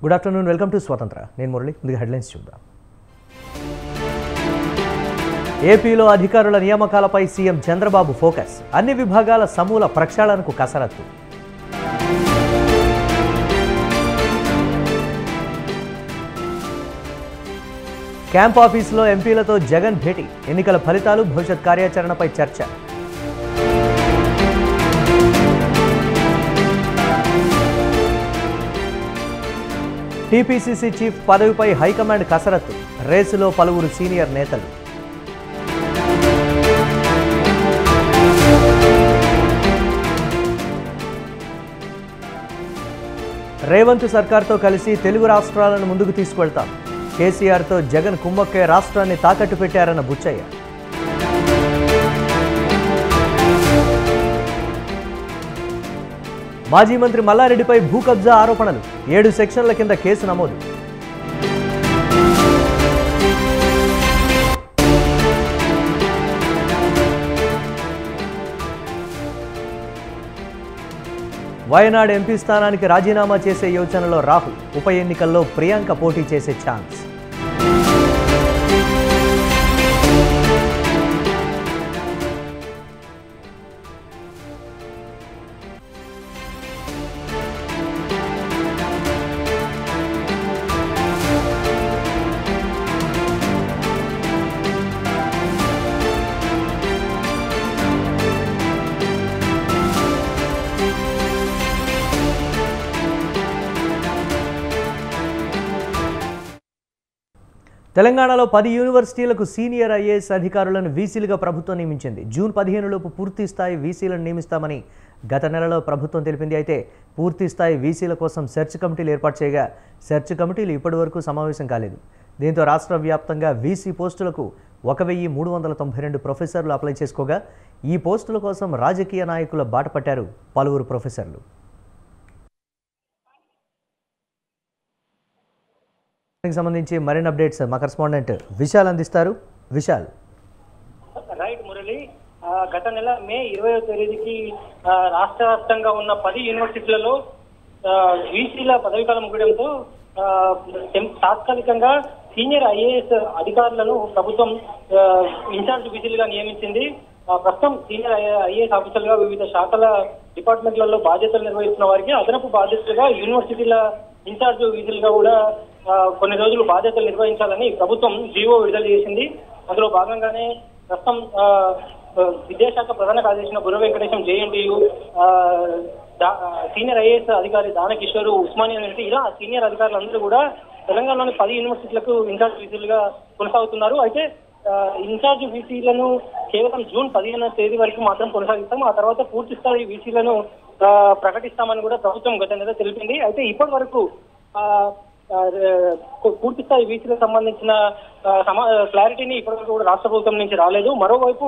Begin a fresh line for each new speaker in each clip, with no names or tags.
Good afternoon, welcome to స్వతంత్ర. నేను మురళి. ముందుగా హెడ్లైన్స్ చూద్దాం. ఏపీలో అధికారుల నియామకాలపై సీఎం చంద్రబాబు ఫోకస్. అన్ని విభాగాల సమూల ప్రక్షాళనకు కసరత్తు. క్యాంప్ ఆఫీసులో ఎంపీలతో జగన్ భేటీ. ఎన్నికల ఫలితాలు, భవిష్యత్ కార్యాచరణపై చర్చ. టీపీసీసీ చీఫ్ పదవిపై హైకమాండ్ కసరత్తు. రేసులో పలువురు సీనియర్ నేతలు. రేవంత్ సర్కార్తో కలిసి తెలుగు రాష్ట్రాలను ముందుకు తీసుకువెళ్తాం. కేసీఆర్తో జగన్ కుమ్మక్కే రాష్ట్రాన్ని తాకట్టు పెట్టారన్న బుచ్చయ్య. మాజీ మంత్రి మల్లారెడ్డిపై భూ కబ్జా ఆరోపణలు. 7 సెక్షన్ల కింద కేసు నమోదు. వయనాడ్ ఎంపీ స్థానానికి రాజీనామా చేసే యోచనలో రాహుల్. ఉప ఎన్నికల్లో ప్రియాంక పోటీ చేసే ఛాన్స్. తెలంగాణలో 10 యూనివర్సిటీలకు సీనియర్ ఐఏఎస్ అధికారులను వీసీలుగా ప్రభుత్వం నియమించింది. జూన్ 15 లోపు పూర్తి స్థాయి వీసీలను నియమిస్తామని గత నెలలో ప్రభుత్వం తెలిపింది. అయితే పూర్తి స్థాయి వీసీల కోసం సెర్చ్ కమిటీలు ఏర్పాటు చేయగా సెర్చ్ కమిటీలు ఇప్పటివరకు సమావేశం కాలేదు. దీంతో రాష్ట్ర వ్యాప్తంగా వీసీ పోస్టులకు 1392 ప్రొఫెసర్లు అప్లై చేసుకోగా ఈ పోస్టుల కోసం రాజకీయ నాయకుల బాట పట్టారు పలువురు ప్రొఫెసర్లు. సంబంధించి మరిన్ని అప్డేట్స్ మా కరెస్పాండెంట్ విశాల్ అందిస్తారు. విశాల్.
రైట్ మురళి, గత నెల మే 20వ తేదీకి రాష్ట్ర వ్యాప్తంగా ఉన్న 10 యూనివర్సిటీలలో వీసీల పదవీకాలం ముగియడంతో తాత్కాలికంగా సీనియర్ ఐఏఎస్ అధికారులను ప్రభుత్వం ఇన్ఛార్జ్ వీసీలుగా నియమించింది. ప్రస్తుతం సీనియర్ ఐఏఎస్ ఆఫీసర్లుగా వివిధ శాఖల డిపార్ట్మెంట్లలో బాధ్యతలు నిర్వహిస్తున్న వారికి అదనపు బాధ్యతలుగా యూనివర్సిటీల ఇన్ఛార్జ్ వీసీలుగా కూడా కొన్ని రోజులు బాధ్యతలు నిర్వహించాలని ప్రభుత్వం జీవో విడుదల చేసింది. అందులో భాగంగానే ప్రస్తుతం విద్యాశాఖ ప్రధాన కార్యదర్శి బుర్ర వెంకటేశం, జేఎన్టీయు సీనియర్ ఐఏఎస్ అధికారి దానకిషోర్, ఉస్మానియా యూనివర్సిటీ, ఇలా సీనియర్ అధికారులందరూ కూడా తెలంగాణలోని 10 యూనివర్సిటీలకు ఇన్ఛార్జ్ వీసీలుగా కొనసాగుతున్నారు. అయితే ఇన్ఛార్జ్ వీసీలను కేవలం జూన్ 15వ తేదీ వరకు మాత్రం కొనసాగిస్తాం. ఆ తర్వాత పూర్తి స్థాయి వీసీలను ప్రకటిస్తామని కూడా ప్రభుత్వం గత నెల తెలిపింది. అయితే ఇప్పటి వరకు పూర్తి స్థాయి వీసీలకు సంబంధించిన క్లారిటీని ఇప్పటివరకు కూడా రాష్ట్ర ప్రభుత్వం నుంచి రాలేదు. మరోవైపు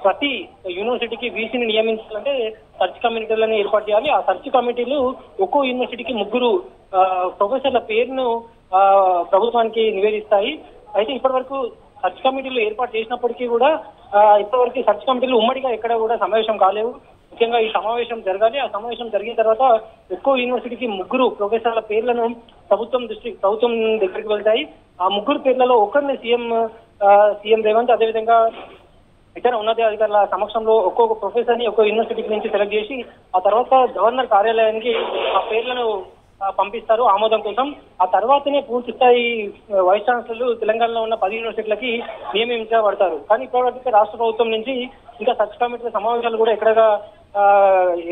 ప్రతి యూనివర్సిటీకి వీసీని నియమించాలంటే సర్చ్ కమిటీలను ఏర్పాటు చేయాలి. ఆ సర్చ్ కమిటీలు ఒక్కో యూనివర్సిటీకి 3 ప్రొఫెసర్ల పేరును ప్రభుత్వానికి నివేదిస్తాయి. అయితే ఇప్పటి వరకు సర్చ్ కమిటీలు ఏర్పాటు చేసినప్పటికీ కూడా ఇప్పటివరకు సర్చ్ కమిటీలు ఉమ్మడిగా ఎక్కడ కూడా సమావేశం కాలేవు. ముఖ్యంగా ఈ సమావేశం జరగాలి. ఆ సమావేశం జరిగిన తర్వాత ఒక్కో యూనివర్సిటీకి 3 ప్రొఫెసర్ల పేర్లను ప్రభుత్వం దగ్గరికి వెళ్తాయి. ఆ 3 పేర్లలో ఒకరిని సీఎం రేవంత్, అదేవిధంగా ఇతర ఉన్నతాధికారుల సమక్షంలో ఒక్కొక్క ప్రొఫెసర్ ని ఒక్కో యూనివర్సిటీకి నుంచి సెలెక్ట్ చేసి ఆ తర్వాత గవర్నర్ కార్యాలయానికి ఆ పేర్లను పంపిస్తారు ఆమోదం కోసం. ఆ తర్వాతనే పూర్తి స్థాయి వైస్ ఛాన్సలర్లు తెలంగాణలో ఉన్న 10 యూనివర్సిటీలకి నియమించబడతారు. కానీ ఇప్పటివరకు రాష్ట్ర ప్రభుత్వం నుంచి ఇంకా సర్చ్ కమిటీల సమావేశాలు కూడా ఎక్కడగా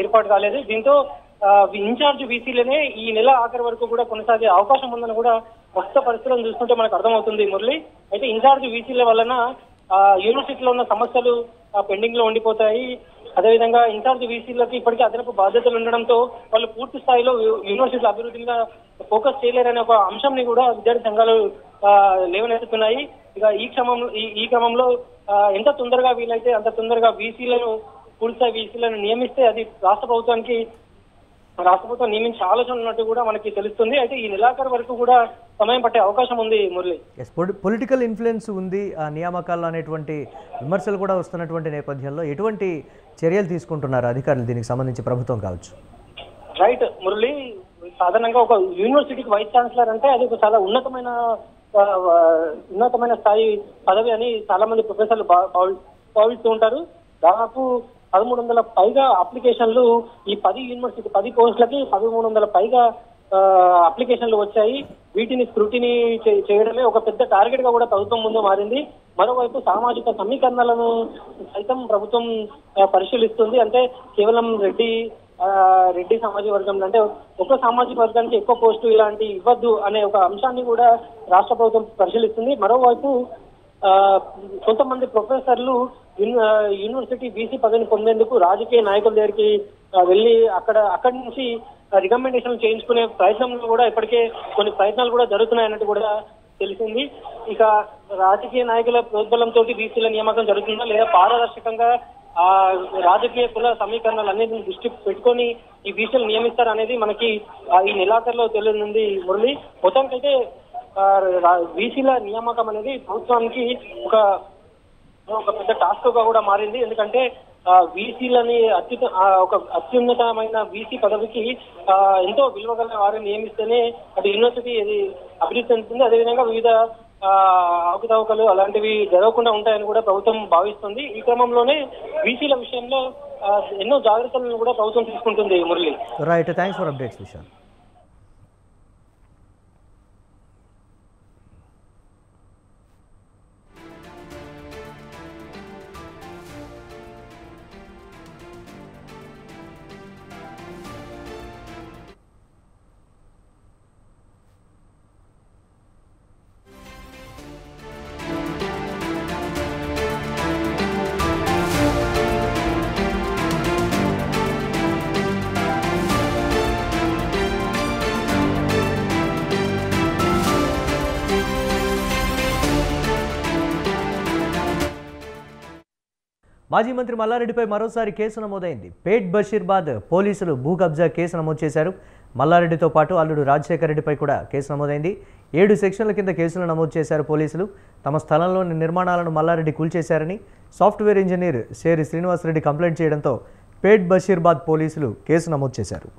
ఏర్పాటు కాలేదు. దీంతో ఇన్ఛార్జ్ వీసీలనే ఈ నెల ఆఖరి వరకు కూడా కొనసాగే అవకాశం ఉందని కూడా ప్రస్తుత పరిస్థితులను చూస్తుంటే మనకు అర్థమవుతుంది మురళి. అయితే ఇన్ఛార్జ్ వీసీల వలన యూనివర్సిటీలో ఉన్న సమస్యలు పెండింగ్ లో ఉండిపోతాయి. అదేవిధంగా ఇన్ఛార్జ్ వీసీలకి ఇప్పటికీ అదనపు బాధ్యతలు ఉండడంతో వాళ్ళు పూర్తి స్థాయిలో యూనివర్సిటీల అభివృద్ధిగా ఫోకస్ చేయలేరనే ఒక అంశంని కూడా విద్యార్థి సంఘాలు లేవనెత్తుతున్నాయి. ఇక ఈ క్రమంలో ఎంత తొందరగా వీలైతే అంత తొందరగా వీసీలను పూర్తి స్థాయి వీసీలను నియమిస్తే అది రాష్ట్ర ప్రభుత్వం నియమించే ఆలోచన ఉన్నట్టు కూడా మనకి తెలుస్తుంది. అయితే ఈ నెలాఖరు వరకు కూడా సమయం పట్టే అవకాశం ఉంది మురళి.
పొలిటికల్ ఇన్ఫ్లుయెన్స్ ఉంది ఆ నియామకాల్లో అనేటువంటి విమర్శలు కూడా వస్తున్నటువంటి నేపథ్యంలో ఎటువంటి చర్యలు తీసుకుంటున్నారు అధికారులు దీనికి సంబంధించి ప్రభుత్వం కావచ్చు?
రైట్ మురళి, సాధారణంగా ఒక యూనివర్సిటీకి వైస్ ఛాన్సలర్ అంటే అది ఒక చాలా ఉన్నతమైన స్థాయి పదవి అని చాలా మంది ప్రొఫెసర్లు భావిస్తూ ఉంటారు. దాదాపు 1300 పైగా అప్లికేషన్లు ఈ 10 పోస్టులకి 1300 పైగా అప్లికేషన్లు వచ్చాయి. వీటిని స్క్రూటినీ చేయడమే ఒక పెద్ద టార్గెట్ గా కూడా ప్రభుత్వం ముందు మారింది. మరోవైపు సామాజిక సమీకరణలను సైతం ప్రభుత్వం పరిశీలిస్తుంది. అంటే కేవలం రెడ్డి సామాజిక వర్గంలో అంటే ఒక సామాజిక వర్గానికి ఎక్కువ పోస్టు ఇలాంటి ఇవ్వద్దు అనే ఒక అంశాన్ని కూడా రాష్ట్ర ప్రభుత్వం పరిశీలిస్తుంది. మరోవైపు కొంతమంది ప్రొఫెసర్లు యూనివర్సిటీ బీసీ పదవిని పొందేందుకు రాజకీయ నాయకుల దగ్గరికి వెళ్ళి అక్కడి నుంచి రికమెండేషన్లు చేయించుకునే ప్రయత్నంలో కూడా ఇప్పటికే కొన్ని ప్రయత్నాలు కూడా జరుగుతున్నాయన్నట్టు కూడా తెలిసింది. ఇక రాజకీయ నాయకుల ప్రోద్బలంతో బీసీల నియామకం జరుగుతుందా లేదా పారదర్శకంగా రాజకీయ కుల సమీకరణాలు అన్నింటిని దృష్టి పెట్టుకొని ఈ బీసీలు నియమిస్తారు అనేది మనకి ఈ నెలాఖరులో తెలియనుంది మురళి. మొత్తానికైతే బీసీల నియామకం అనేది ప్రభుత్వానికి ఒక పెద్ద టాస్క్ గా కూడా మారింది. ఎందుకంటే బీసీలని ఒక అత్యున్నతమైన బీసీ పదవికి ఎంతో విలువగల వారిని నియమిస్తేనే అటు యూనివర్సిటీ అభివృద్ధి చెందుతుంది. అదేవిధంగా వివిధ అవకతవకలు అలాంటివి జరగకుండా ఉంటాయని కూడా ప్రభుత్వం భావిస్తుంది. ఈ క్రమంలోనే బీసీల విషయంలో ఎన్నో జాగ్రత్తలను కూడా ప్రభుత్వం తీసుకుంటుంది Murali.
Right, thanks for updates Vishal. మాజీ మంత్రి మల్లారెడ్డిపై మరోసారి కేసు నమోదైంది. పేట్ బషీర్బాద్ పోలీసులు భూ కబ్జా కేసు నమోదు చేశారు. మల్లారెడ్డితో పాటు అల్లుడు రాజశేఖర రెడ్డిపై కూడా కేసు నమోదైంది. 7 సెక్షన్ల కింద కేసులు నమోదు చేశారు పోలీసులు. తమ స్థలంలోని నిర్మాణాలను మల్లారెడ్డి కూల్చేశారని software engineer Sheri Srinivasareddy complaint చేయడంతో పేట్ బషీర్బాద్ పోలీసులు కేసు నమోదు చేశారు.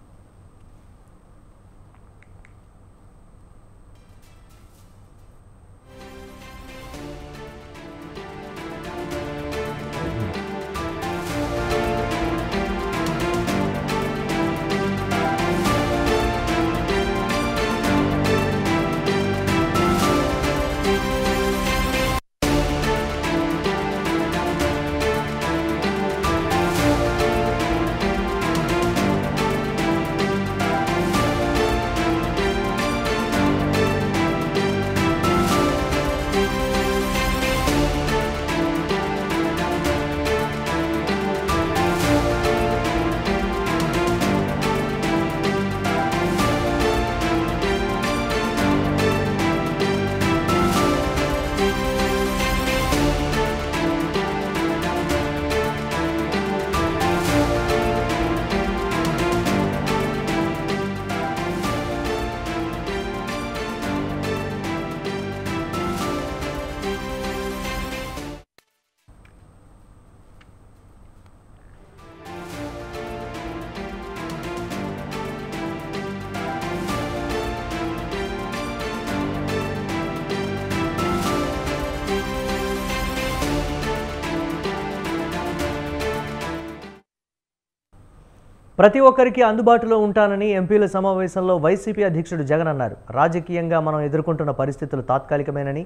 ప్రతి ఒక్కరికి అందుబాటులో ఉంటానని ఎంపీల సమావేశంలో వైసీపీ అధ్యక్షుడు జగన్ అన్నారు. రాజకీయంగా మనం ఎదుర్కొంటున్న పరిస్థితులు తాత్కాలికమేనని,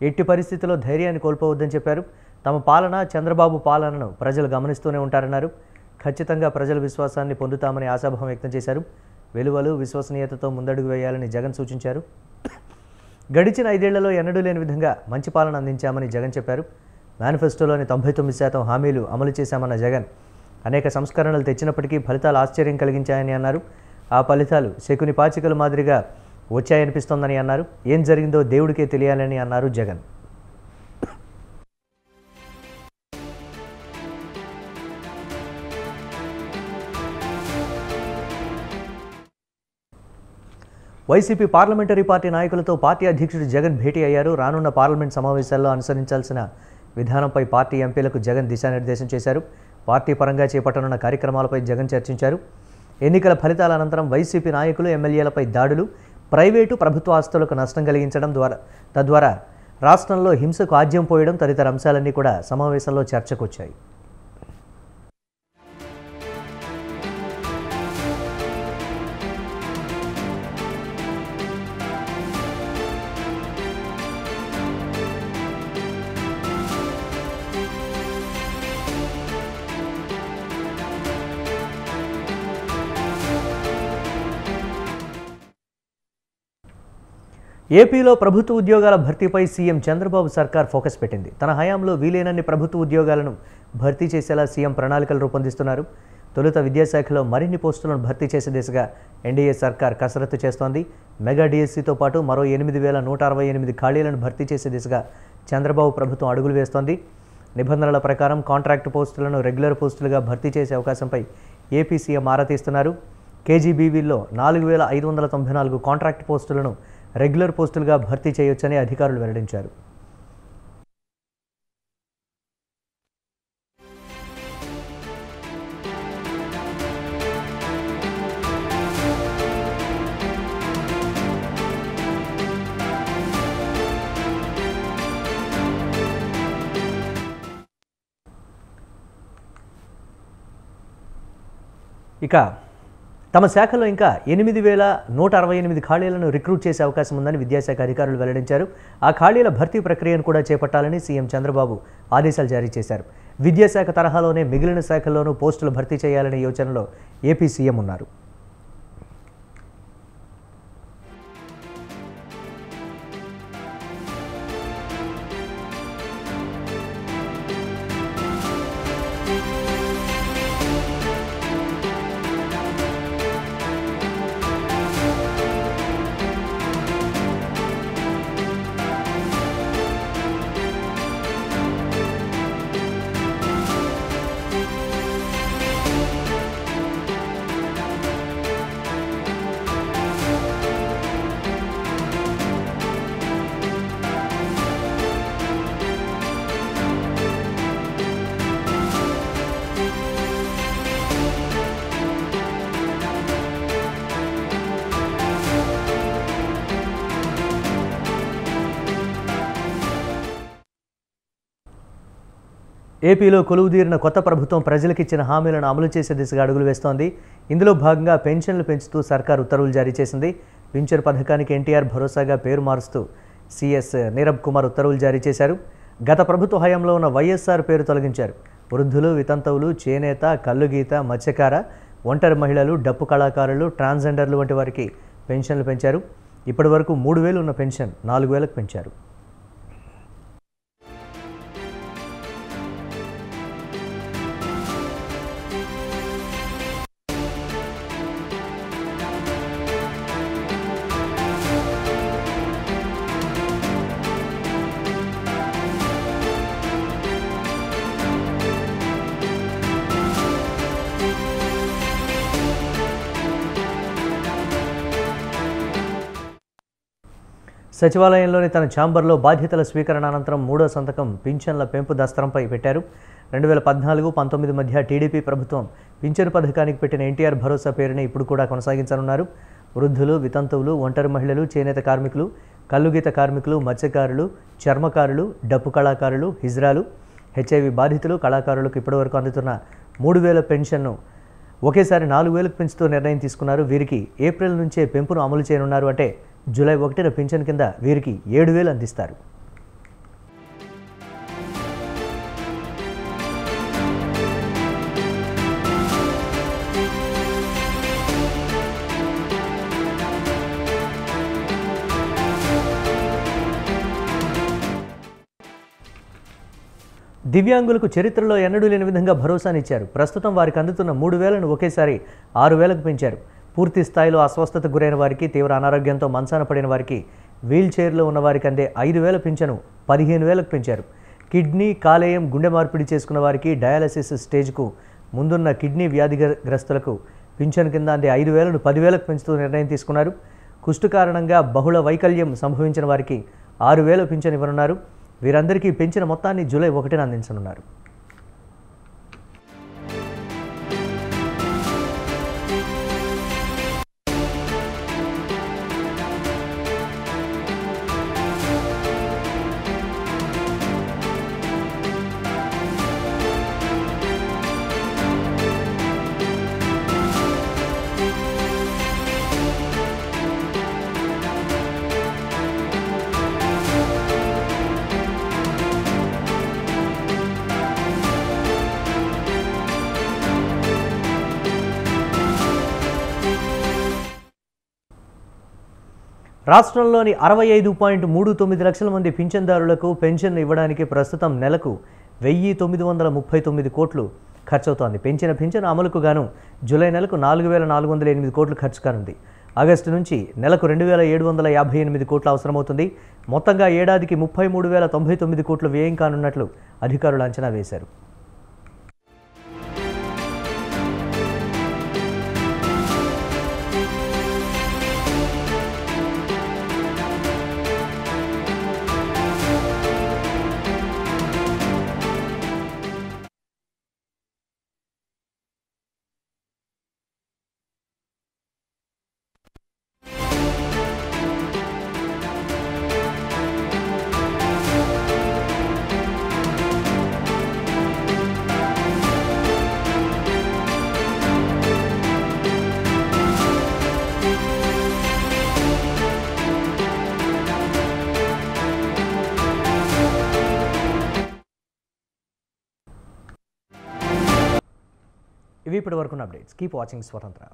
ఎట్టి పరిస్థితుల్లో ధైర్యాన్ని కోల్పోవద్దని చెప్పారు. తమ పాలన చంద్రబాబు పాలనను ప్రజలు గమనిస్తూనే ఉంటారన్నారు. ఖచ్చితంగా ప్రజల విశ్వాసాన్ని పొందుతామని ఆశాభావం వ్యక్తం చేశారు. విలువలు విశ్వసనీయతతో ముందడుగు వేయాలని జగన్ సూచించారు. గడిచిన 5 ఏళ్లలో ఎన్నడూ లేని విధంగా మంచి పాలన అందించామని జగన్ చెప్పారు. మేనిఫెస్టోలోని 99% హామీలు అమలు చేశామన్న జగన్ అనేక సంస్కరణలు తెచ్చినప్పటికీ ఫలితాలు ఆశ్చర్యం కలిగించాయని అన్నారు. ఆ ఫలితాలు శకుని పాచికల మాదిరిగా వచ్చాయనిపిస్తోందని అన్నారు. ఏం జరిగిందో దేవుడికే తెలియాలని అన్నారు జగన్. వైసీపీ పార్లమెంటరీ పార్టీ నాయకులతో పార్టీ అధ్యక్షుడు జగన్ భేటీ అయ్యారు. రానున్న పార్లమెంట్ సమావేశాల్లో అనుసరించాల్సిన విధానంపై పార్టీ ఎంపీలకు జగన్ దిశానిర్దేశం చేశారు. పార్టీ పరంగా చేపట్టనున్న కార్యక్రమాలపై జగన్ చర్చించారు. ఎన్నికల ఫలితాల అనంతరం వైసీపీ నాయకులు ఎమ్మెల్యేలపై దాడులు, ప్రైవేటు ప్రభుత్వ ఆస్తులకు నష్టం కలిగించడం తద్వారా రాష్ట్రంలో హింసకు ఆజ్యం పోయడం తదితర అంశాలన్నీ కూడా సమావేశంలో చర్చకొచ్చాయి. ఏపీలో ప్రభుత్వ ఉద్యోగాల భర్తీపై సీఎం చంద్రబాబు సర్కార్ ఫోకస్ పెట్టింది. తన హయాంలో వీలైనన్ని ప్రభుత్వ ఉద్యోగాలను భర్తీ చేసేలా సీఎం ప్రణాళికలు రూపొందిస్తున్నారు. తొలుత విద్యాశాఖలో మరిన్ని పోస్టులను భర్తీ చేసే దిశగా ఎన్డీఏ సర్కార్ కసరత్తు చేస్తోంది. మెగా డిఎస్సీతో పాటు మరో 8,168 ఖాళీలను భర్తీ చేసే దిశగా చంద్రబాబు ప్రభుత్వం అడుగులు వేస్తోంది. నిబంధనల ప్రకారం కాంట్రాక్టు పోస్టులను రెగ్యులర్ పోస్టులుగా భర్తీ చేసే అవకాశంపై ఏపీ సీఎం ఆరా తీస్తున్నారు. కేజీబీవీల్లో 4,594 కాంట్రాక్ట్ పోస్టులను రెగ్యులర్ పోస్టులుగా భర్తీ చేయొచ్చని అధికారులు వెల్లడించారు. ఇక తమ శాఖలో ఇంకా 8,168 ఖాళీలను రిక్రూట్ చేసే అవకాశం ఉందని విద్యాశాఖ అధికారులు వెల్లడించారు. ఆ ఖాళీల భర్తీ ప్రక్రియను కూడా చేపట్టాలని సీఎం చంద్రబాబు ఆదేశాలు జారీ చేశారు. విద్యాశాఖ తరహాలోనే మిగిలిన శాఖల్లోనూ పోస్టులు భర్తీ చేయాలనే యోచనలో ఏపీ సీఎం ఉన్నారు. ఏపీలో కొలువుదీరిన కొత్త ప్రభుత్వం ప్రజలకిచ్చిన హామీలను అమలు చేసే దిశగా అడుగులు వేస్తోంది. ఇందులో భాగంగా పెన్షన్లు పెంచుతూ సర్కార్ ఉత్తర్వులు జారీ చేసింది. పింఛన్ పథకానికి ఎన్టీఆర్ భరోసాగా పేరు మారుస్తూ సీఎస్ నీరబ్ కుమార్ ఉత్తర్వులు జారీ చేశారు. గత ప్రభుత్వ హయాంలో ఉన్న వైఎస్ఆర్ పేరు తొలగించారు. వృద్ధులు, వితంతువులు, చేనేత, కల్లుగీత, మత్స్యకార, ఒంటరి మహిళలు, డప్పు కళాకారులు, ట్రాన్స్జెండర్లు వంటి వారికి పెన్షన్లు పెంచారు. ఇప్పటి వరకు 3,000 ఉన్న పెన్షన్ 4,000కు పెంచారు. సచివాలయంలోని తన ఛాంబర్లో బాధ్యతల స్వీకరణ అనంతరం మూడో సంతకం పింఛన్ల పెంపు దస్త్రంపై పెట్టారు. 2014-19 మధ్య టీడీపీ ప్రభుత్వం పింఛను పథకానికి పెట్టిన ఎన్టీఆర్ భరోసా పేరుని ఇప్పుడు కూడా కొనసాగించనున్నారు. వృద్ధులు, వితంతువులు, ఒంటరి మహిళలు, చేనేత కార్మికులు, కల్లుగీత కార్మికులు, మత్స్యకారులు, చర్మకారులు, డప్పు కళాకారులు, హిజ్రాలు, హెచ్ఐవి బాధితులు, కళాకారులకు ఇప్పటివరకు అందుతున్న 3,000 పెన్షన్ను ఒకేసారి 4,000కు పెంచుతూ నిర్ణయం తీసుకున్నారు. వీరికి ఏప్రిల్ నుంచే పెంపును అమలు చేయనున్నారు. అంటే జూలై 1న పింఛన్ కింద వీరికి 7,000 అందిస్తారు. దివ్యాంగులకు చరిత్రలో ఎన్నడూ లేని విధంగా భరోసానిచ్చారు. ప్రస్తుతం వారికి అందుతున్న 3,000ను ఒకేసారి 6,000కు పెంచారు. పూర్తి స్థాయిలో అస్వస్థతకు గురైన వారికి, తీవ్ర అనారోగ్యంతో మంచాన పడిన వారికి, వీల్ చైర్లో ఉన్న వారికి అందే 5,000 పింఛను 15,000కు పెంచారు. కిడ్నీ, కాలేయం, గుండె మార్పిడి చేసుకున్న వారికి, డయాలసిస్ స్టేజ్కు ముందున్న కిడ్నీ వ్యాధిగ్రస్తులకు పింఛను కింద అందే 5,000ను 10,000కు పెంచుతూ నిర్ణయం తీసుకున్నారు. కుష్టు కారణంగా బహుళ వైకల్యం సంభవించిన వారికి 6,000 పింఛను ఇవ్వనున్నారు. వీరందరికీ పెంచిన మొత్తాన్ని జూలై 1న అందించనున్నారు. రాష్ట్రంలోని 65.39 లక్షల మంది పింఛన్దారులకు పెన్షన్ ఇవ్వడానికి ప్రస్తుతం నెలకు 1,939 కోట్లు ఖర్చవుతోంది. పెంచిన పింఛన్ అమలుకు గాను జూలై నెలకు 4,408 కోట్లు ఖర్చు కానుంది. ఆగస్టు నుంచి నెలకు 2,758 కోట్లు అవసరమవుతుంది. మొత్తంగా ఏడాదికి 33,099 కోట్లు వ్యయం కానున్నట్లు అధికారులు అంచనా వేశారు. ఇవి ఇప్పటి వరకు అప్డేట్స్. కీప్ వాచింగ్ స్వతంత్ర.